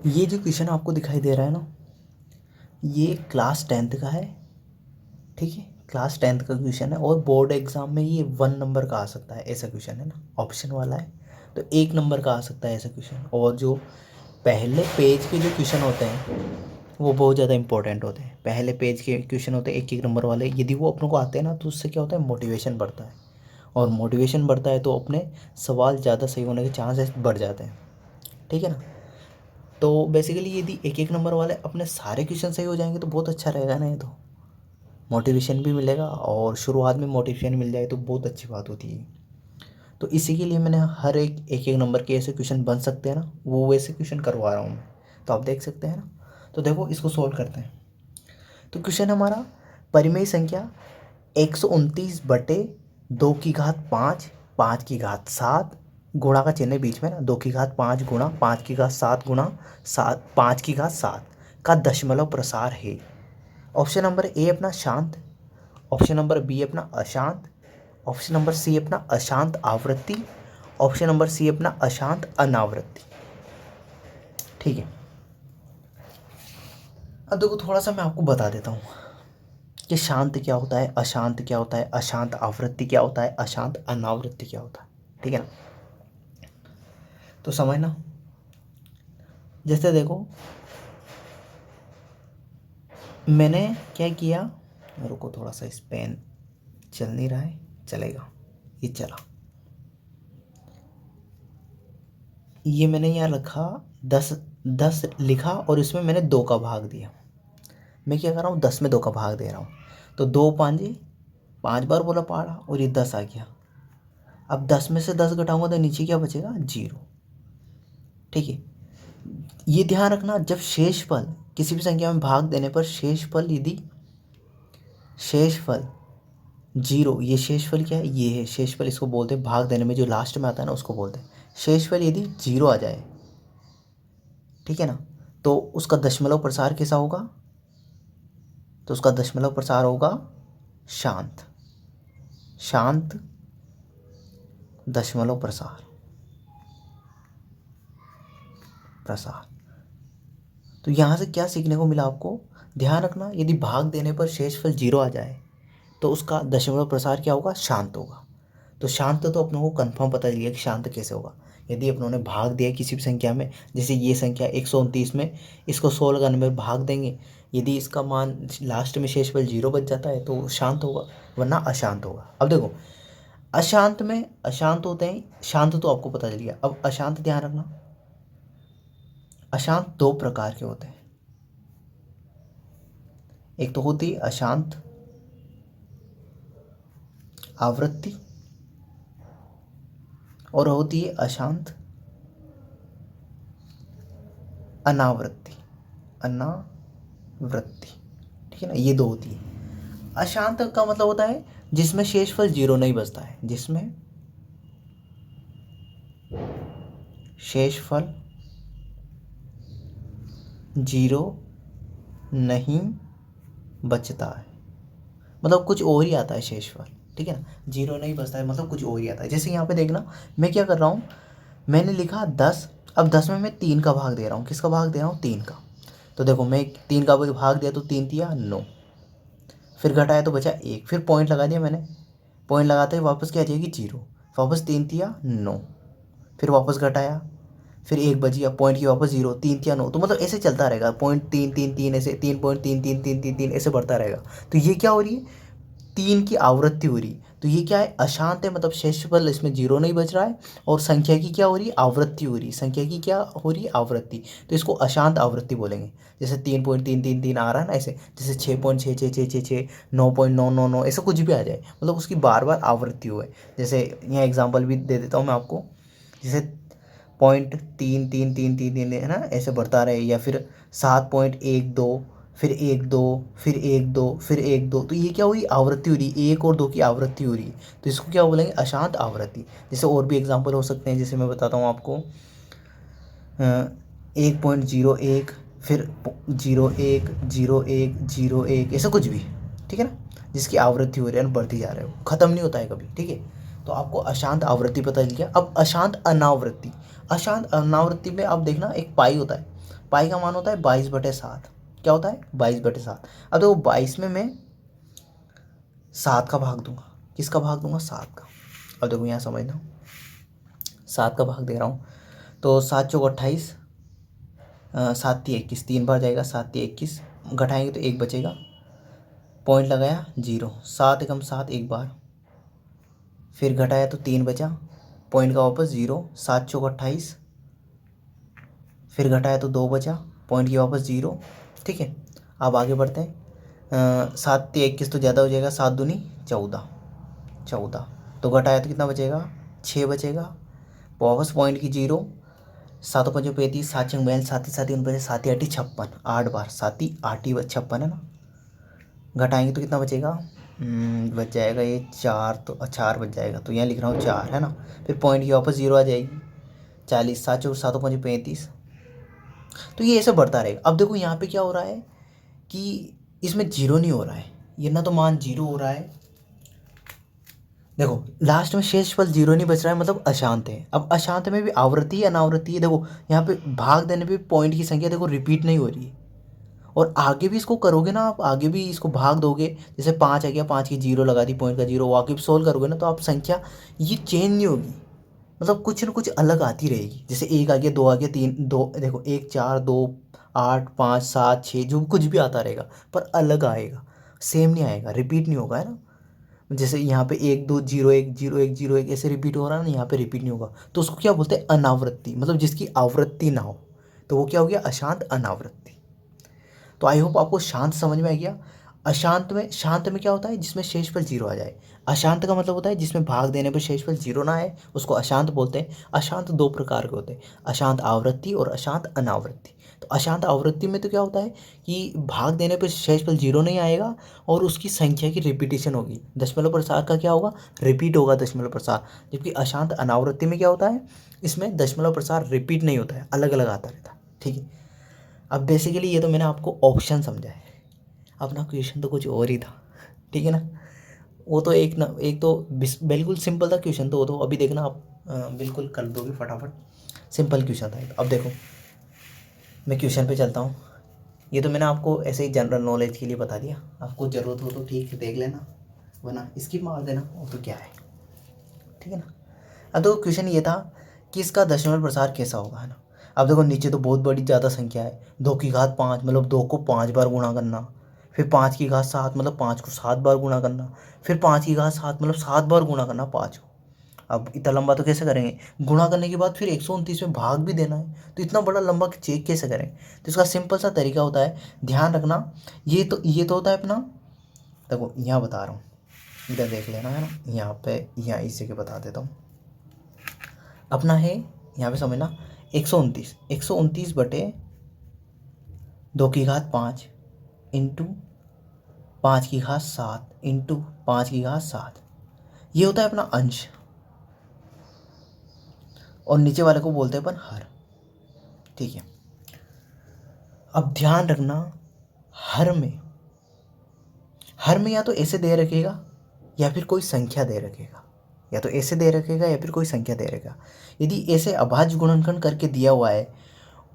ये जो क्वेश्चन आपको दिखाई दे रहा है ना, ये क्लास 10th का है। ठीक है, क्लास 10th का क्वेश्चन है और बोर्ड एग्जाम में ये 1 नंबर का आ सकता है, ऐसा क्वेश्चन है ना, ऑप्शन वाला है तो 1 नंबर का आ सकता है ऐसा क्वेश्चन। और जो पहले पेज के जो क्वेश्चन होते हैं वो बहुत ज़्यादा इंपॉर्टेंट होते हैं। पहले पेज के क्वेश्चन होते हैं 1-1 नंबर वाले, यदि वो अपनों को आते हैं ना तो उससे क्या होता है, मोटिवेशन बढ़ता है। और मोटिवेशन बढ़ता है तो अपने सवाल ज़्यादा सही होने के चांसेस बढ़ जाते हैं। ठीक है ना। तो बेसिकली यदि 1-1 नंबर वाले अपने सारे क्वेश्चन सही हो जाएंगे तो बहुत अच्छा रहेगा ना। ये तो मोटिवेशन भी मिलेगा और शुरुआत में मोटिवेशन मिल जाए तो बहुत अच्छी बात होती है। तो इसी के लिए मैंने हर एक एक नंबर के ऐसे क्वेश्चन बन सकते हैं ना, वो वैसे क्वेश्चन करवा रहा हूँ मैं। तो आप देख सकते हैं ना। तो देखो इसको सोल्व करते हैं। तो क्वेश्चन हमारा, परिमेय संख्या 129/2 की घात 5, 5 की घात 7, गुणा का चिन्ह बीच में ना, 2 की घात 5 गुणा 5 की घात 7 गुणा 5 की घात 7 का दशमलव प्रसार है। ऑप्शन नंबर ए अपना शांत, ऑप्शन नंबर बी अपना अशांत, ऑप्शन नंबर सी अपना अशांत आवृत्ति, ऑप्शन नंबर सी अपना अशांत अनावृत्ति। ठीक है, अब देखो थोड़ा सा मैं आपको बता देता हूँ कि शांत क्या होता है, अशांत क्या होता है, अशांत आवृत्ति क्या होता है, अशांत अनावृत्ति क्या होता है। ठीक है ना। तो समझना, जैसे देखो मैंने क्या किया, मेरे को थोड़ा सा इस पेन चल नहीं रहा है, चलेगा, ये चला। ये मैंने यहाँ रखा 10, 10 लिखा और इसमें मैंने 2 का भाग दिया। मैं क्या कर रहा हूँ, 10 में 2 का भाग दे रहा हूँ। तो 2 5 5 बार बोला पहाड़ा और ये 10 आ गया। अब 10 में से 10 घटाऊंगा तो नीचे क्या बचेगा, 0। ठीक है, ये ध्यान रखना, जब शेषफल किसी भी संख्या में भाग देने पर शेषफल यदि शेषफल 0, ये शेषफल क्या है, ये है शेषफल, इसको बोलते हैं भाग देने में जो लास्ट में आता है ना उसको बोलते हैं शेषफल। यदि 0 आ जाए, ठीक है ना, तो उसका दशमलव प्रसार कैसा होगा, तो उसका दशमलव प्रसार होगा शांत, शांत दशमलव प्रसार, प्रसार। तो यहाँ से क्या सीखने को मिला आपको, ध्यान रखना, यदि भाग देने पर शेषफल 0 आ जाए तो उसका दशमलव प्रसार क्या होगा, शांत होगा। तो शांत तो अपनों को कंफर्म पता चलिए कि शांत कैसे होगा। यदि अपनों ने भाग दिया किसी भी संख्या में, जैसे ये संख्या 129 में, इसको 16 का नंबर भाग देंगे, यदि इसका मान लास्ट में शेषफल 0 बच जाता है तो शांत होगा, वरना अशांत होगा। अब देखो अशांत में अशांत होते हैं, शांत तो आपको पता चल गया। अब अशांत ध्यान रखना, अशांत 2 प्रकार के होते हैं। एक तो होती है अशांत आवृत्ति और होती है अशांत अनावृत्ति, अनावृत्ति। ठीक है ना, ये 2 होती है। अशांत का मतलब होता है जिसमें शेषफल 0 नहीं बचता है, जिसमें शेषफल 0 नहीं बचता है, मतलब कुछ और ही आता है शेषफल। ठीक है ना, 0 नहीं बचता है मतलब कुछ और ही आता है। जैसे यहाँ पे देखना, मैं क्या कर रहा हूँ, मैंने लिखा 10, अब 10 में मैं 3 का भाग दे रहा हूँ। किसका भाग दे रहा हूँ, 3 का। तो देखो मैं 3 का भाग दिया तो 3 दिया 9, फिर घटाया तो बचा 1, फिर पॉइंट लगा दिया मैंने, पॉइंट लगाते ही वापस क्या आ जाएगी, 0, वापस 3 दिया 9, फिर वापस घटाया, फिर 1 बच गया, पॉइंट की वापस 0, 3 दिया 9। तो मतलब ऐसे चलता रहेगा, पॉइंट 3 3 3 ऐसे 3.3 3 3 3 3 ऐसे बढ़ता रहेगा। तो ये क्या हो रही है, 3 की आवृत्ति हो रही। तो ये क्या है, अशांत है, मतलब शेषफल इसमें 0 नहीं बच रहा है और संख्या की क्या हो रही है, आवृत्ति हो रही है। संख्या की क्या हो रही है, आवृत्ति। तो इसको अशांत आवृत्ति बोलेंगे। जैसे 3.3 3 3 आ रहा है ना, ऐसे जैसे 6.6 6 6 6 6, 9.9 9 9, ऐसा कुछ भी आ जाए, मतलब उसकी बार बार आवृत्ति हुए। जैसे यहाँ एग्जाम्पल भी दे देता हूँ मैं आपको, जैसे 0.3 3 3 3 3 है ना, ऐसे बढ़ता रहे, या फिर 7.12, फिर 1 2, फिर 1 2, फिर 1 2। तो ये क्या हुई, आवृत्ति हो रही, 1 और 2 की आवृत्ति हो रही। तो इसको क्या बोलेंगे, अशांत आवृत्ति। जैसे और भी एग्जांपल हो सकते हैं, जैसे मैं बताता हूँ आपको, 1.01, फिर 0 1 0 1 0 1, ऐसा कुछ भी। ठीक है ना, जिसकी आवृत्ति हो रही है, बढ़ती जा रहा है, ख़त्म नहीं होता है कभी। ठीक है, तो आपको अशांत आवृत्ति पता चल गया। अब अशांत अनावृत्ति, अशांत अनावृत्ति में आप देखना एक पाई होता है, पाई का मान होता है 22/7। क्या होता है 22/7। अब देखो 22 में मैं 7 का भाग दूंगा। किसका भाग दूंगा 7 का। अब देखो यहाँ समझना, 7 का भाग दे रहा हूँ तो 7 चौक 28, 7 3 21, 3 बार जाएगा 7 3 21, घटाएंगे तो 1 बचेगा, पॉइंट लगाया 0, 7 एकम 7 एक बार, फिर घटाया तो 3 बचा, पॉइंट का वापस 0, 7 चौक 28, फिर घटाया तो 2 बचा, पॉइंट की वापस 0। ठीक है, अब आगे बढ़ते हैं। 7 3 21 तो ज़्यादा हो जाएगा, 7 दूनी 14, 14 तो घटाया तो कितना बचेगा 6 बचेगा, वापस पॉइंट की 0, 7 5 35, 7 6 42, 7 7 49, 7 8 56, 8 बार 7 8 56 है ना। घटाएंगे तो कितना बचेगा, बच जाएगा ये 4, तो 4 बच जाएगा, तो यहाँ लिख रहा हूँ 4 है ना। फिर पॉइंट की वापस 0 आ जाएगी, 40, 7 चौक 7 5 35, तो ये ऐसे बढ़ता रहेगा। अब देखो यहाँ पे क्या हो रहा है कि इसमें 0 नहीं हो रहा है, ये ना तो मान 0 हो रहा है। देखो लास्ट में शेषफल 0 नहीं बच रहा है, मतलब अशांत है। अब अशांत में भी आवृत्ति है अनावृत्ति है। देखो यहाँ पे भाग देने पे पॉइंट की संख्या देखो रिपीट नहीं हो रही है, और आगे भी इसको करोगे ना, आप आगे भी इसको भाग दोगे, जैसे 5 आ गया, 5 की 0 लगा दी, पॉइंट का 0, वो आगे भी सोल्व करोगे ना तो आप संख्या ये चेंज नहीं होगी, मतलब कुछ ना कुछ अलग आती रहेगी। जैसे 1 आ गया, 2 आ गया, 3 2, देखो 1 4 2 8 5 7 6, जो कुछ भी आता रहेगा पर अलग आएगा, सेम नहीं आएगा, रिपीट नहीं होगा, है ना। जैसे यहाँ पे 1 2 0 1 0 1 0 1 ऐसे रिपीट हो रहा है ना, यहाँ पे रिपीट नहीं होगा, तो उसको क्या बोलते हैं अनावृत्ति, मतलब जिसकी आवृत्ति ना हो, तो वो क्या हो गया अशांत अनावृत्ति। तो आई होप आपको शांत समझ में आ गया। अशांत में, शांत में क्या होता है जिसमें शेषफल 0 आ जाए। अशांत का मतलब होता है जिसमें भाग देने पर शेषफल 0 ना आए, उसको अशांत बोलते हैं। अशांत 2 प्रकार के होते हैं, अशांत आवृत्ति और अशांत अनावृत्ति। तो अशांत आवृत्ति में तो क्या होता है कि भाग देने पर शेषफल 0 नहीं आएगा और उसकी संख्या की रिपीटेशन होगी, दशमलव प्रसार का क्या होगा रिपीट होगा दशमलव प्रसार। जबकि अशांत अनावृत्ति में क्या होता है, इसमें दशमलव प्रसार रिपीट नहीं होता है, अलग अलग आता रहता है। ठीक है, अब बेसिकली ये तो मैंने आपको ऑप्शन समझा है, अपना क्वेश्चन तो कुछ और ही था। ठीक है ना, वो तो एक ना, एक तो बिल्कुल सिंपल था क्वेश्चन, तो वो तो अभी देखना आप बिल्कुल कर दोगे फटाफट, सिंपल क्वेश्चन था। अब देखो मैं क्वेश्चन पे चलता हूँ। ये तो मैंने आपको ऐसे ही जनरल नॉलेज के लिए बता दिया, आपको ज़रूरत हो तो ठीक है देख लेना, वरना स्किप मार देना, वो तो क्या है। ठीक है ना। अब तो क्वेश्चन ये था कि इसका दशमलव प्रसार कैसा होगा, है ना। अब देखो नीचे तो बहुत बड़ी ज़्यादा संख्या है, 2 की घात 5 मतलब 2 को 5 बार गुणा करना, फिर 5 की घात 7 मतलब 5 को 7 बार गुणा करना, फिर 5 की घात 7 मतलब 7 बार गुणा करना 5 को। अब इतना लंबा तो कैसे करेंगे, गुणा करने के बाद फिर 129 में भाग भी देना है, तो इतना बड़ा लंबा चेक कैसे करें। तो इसका सिंपल सा तरीका होता है, ध्यान रखना, ये तो होता है अपना, देखो यहाँ बता रहा हूँ, इधर देख लेना है ना, यहाँ पे यहाँ इस जगह बता देता हूँ अपना है, यहाँ पे समझना 129 बटे 2 की घात 5 इंटू 5 की घात 7 इंटू 5 की घात 7, ये होता है अपना अंश, और नीचे वाले को बोलते हैं अपन हर। ठीक है, अब ध्यान रखना, हर में या तो ऐसे दे रखेगा या फिर कोई संख्या दे रखेगा, या तो ऐसे दे रखेगा या फिर कोई संख्या दे रखेगा। यदि ऐसे अभाज्य गुणनखंड करके दिया हुआ है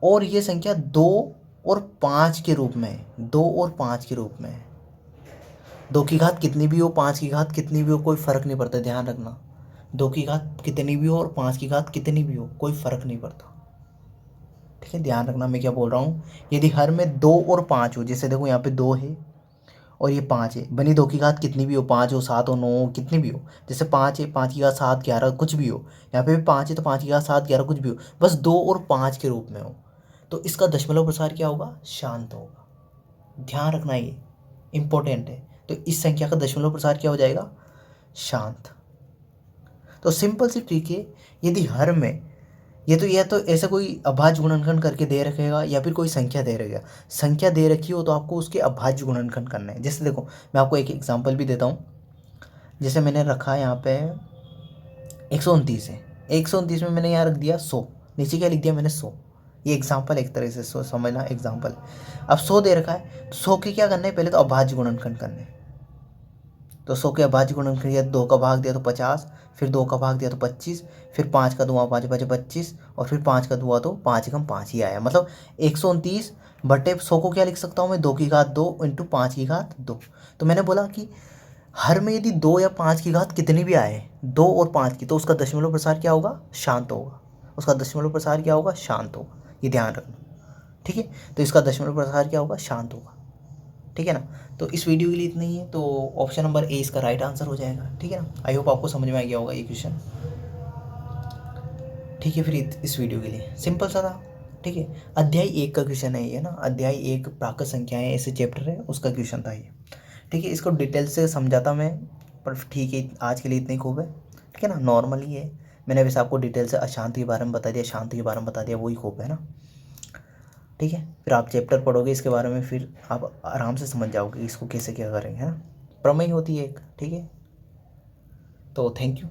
और ये संख्या 2 और 5 के रूप में है, 2 और 5 के रूप में है, 2 की घात कितनी भी हो 5 की घात कितनी भी हो कोई फ़र्क नहीं पड़ता, ध्यान रखना, 2 की घात कितनी भी हो और 5 की घात कितनी भी हो कोई फ़र्क नहीं पड़ता। ठीक है, ध्यान रखना मैं क्या बोल रहा हूँ। यदि हर में 2 और 5 हो, जैसे देखो यहाँ पे 2 है और ये 5 है, बनी 2 की घात कितनी भी हो, 5 हो 7 हो 9 हो कितनी भी हो, जैसे 5 है 5 की घात 7 11 कुछ भी हो, यहाँ पे भी 5 है तो 5 की घात 7 11 कुछ भी हो, बस 2 और 5 के रूप में हो, तो इसका दशमलव प्रसार क्या होगा, शांत होगा। ध्यान रखना ये इंपॉर्टेंट है। तो इस संख्या का दशमलव प्रसार क्या हो जाएगा, शांत। तो सिंपल सी ट्रिक है, यदि हर में या तो ऐसा कोई अभाज्य गुणनखंड करके दे रखेगा या फिर कोई संख्या दे रखेगा, संख्या दे रखी हो तो आपको उसके अभाज्य गुणनखंड करना है। जैसे देखो मैं आपको एक एग्जांपल भी देता हूँ, जैसे मैंने रखा है यहाँ पे 129 है, 129 में मैंने यहाँ रख दिया 100, नीचे क्या लिख दिया मैंने 100, ये एग्जाम्पल एक तरह से समझना एग्जाम्पल। अब 100 दे रखा है तो 100 के क्या करना है, पहले तो अभाज्य गुणनखंड करने हैं, तो 100 के अभाज्य गुणन किया, 2 का भाग दिया तो 50, फिर 2 का भाग दिया तो 25, फिर 5 का दूंगा 5 बचे 25, और फिर 5 का दूंगा तो 5 एकम 5 ही आया। मतलब 129 बटे 100 को क्या लिख सकता हूँ मैं, 2 की घात 2 इंटू 5 की घात 2। तो मैंने बोला कि हर में यदि 2 या 5 की घात कितनी भी आए, 2 और 5 की, तो उसका दशमलव प्रसार क्या होगा, शांत होगा। उसका दशमलव प्रसार क्या होगा, शांत होगा। ये ध्यान रखना, ठीक है। तो इसका दशमलव प्रसार क्या होगा, शांत होगा, ठीक है ना। तो इस वीडियो के लिए इतना ही है। तो ऑप्शन नंबर ए इसका राइट आंसर हो जाएगा, ठीक है ना। आई होप आपको समझ में आ गया होगा ये क्वेश्चन, ठीक है। फिर इस वीडियो के लिए सिंपल सा था, ठीक है। अध्याय 1 का क्वेश्चन है ये ना, अध्याय 1 प्राकृत संख्याएं ऐसे चैप्टर है, उसका क्वेश्चन था ये, ठीक है। इसको डिटेल से समझाता मैं, पर ठीक है आज के लिए इतना ही खूब है, ठीक है ना। नॉर्मल ही है, मैंने वैसे आपको डिटेल से अशांति के बारे में बता दिया, शांति के बारे में बता दिया, वही खूब है ना, ठीक है। फिर आप चैप्टर पढ़ोगे इसके बारे में, फिर आप आराम से समझ जाओगे इसको कैसे क्या करेंगे, है ना। प्रमेय होती है एक, ठीक है। तो थैंक यू।